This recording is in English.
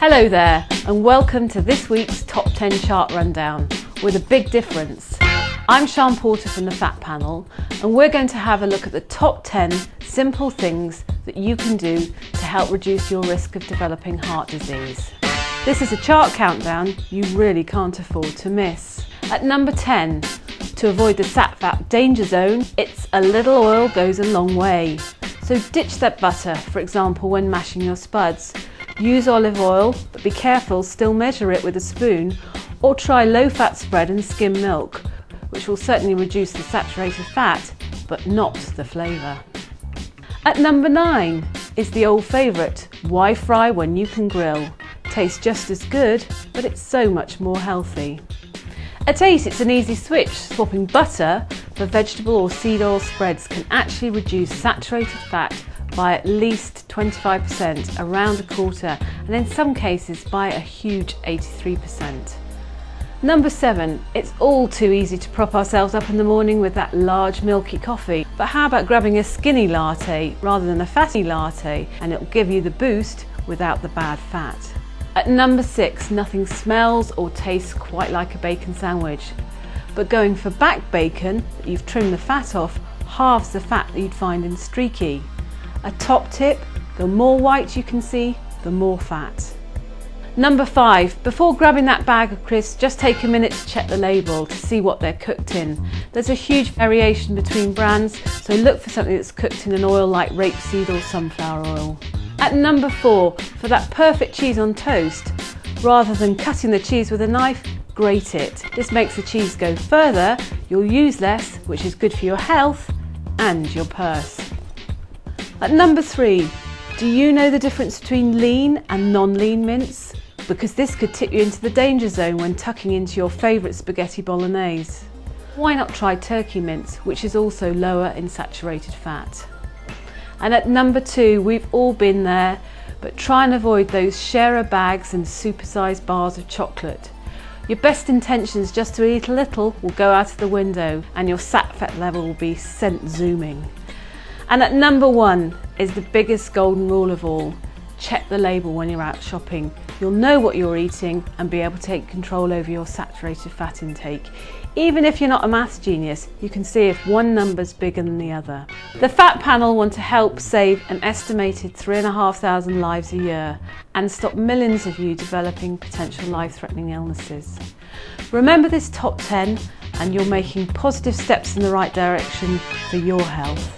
Hello there, and welcome to this week's Top 10 Chart Rundown with a big difference. I'm Sian Porter from the Fat Panel, and we're going to have a look at the top 10 simple things that you can do to help reduce your risk of developing heart disease. This is a chart countdown you really can't afford to miss. At number 10, to avoid the sat-fat danger zone, it's a little oil goes a long way. So ditch that butter, for example, when mashing your spuds. Use olive oil, but be careful, still measure it with a spoon, or try low-fat spread and skim milk, which will certainly reduce the saturated fat, but not the flavour. At number 9 is the old favourite, why fry when you can grill? Tastes just as good, but it's so much more healthy. At 8, it's an easy switch. Swapping butter for vegetable or seed oil spreads can actually reduce saturated fat by at least 25%, around a quarter, and in some cases by a huge 83%. Number 7, it's all too easy to prop ourselves up in the morning with that large milky coffee, but how about grabbing a skinny latte rather than a fatty latte, and it'll give you the boost without the bad fat. At number 6, nothing smells or tastes quite like a bacon sandwich, but going for back bacon that you've trimmed the fat off halves the fat that you'd find in streaky. A top tip, the more white you can see, the more fat. Number 5, before grabbing that bag of crisps, just take a minute to check the label to see what they're cooked in. There's a huge variation between brands, so look for something that's cooked in an oil like rapeseed or sunflower oil. At number 4, for that perfect cheese on toast, rather than cutting the cheese with a knife, grate it. This makes the cheese go further, you'll use less, which is good for your health and your purse. At number 3, do you know the difference between lean and non-lean mince? Because this could tip you into the danger zone when tucking into your favourite spaghetti bolognese. Why not try turkey mince, which is also lower in saturated fat? And at number 2, we've all been there, but try and avoid those sharer bags and supersized bars of chocolate. Your best intentions just to eat a little will go out of the window and your sat fat level will be sent zooming. And at number 1 is the biggest golden rule of all. Check the label when you're out shopping. You'll know what you're eating and be able to take control over your saturated fat intake. Even if you're not a maths genius, you can see if one number's bigger than the other. The Fat Panel want to help save an estimated 3,500 lives a year and stop millions of you developing potential life-threatening illnesses. Remember this top 10 and you're making positive steps in the right direction for your health.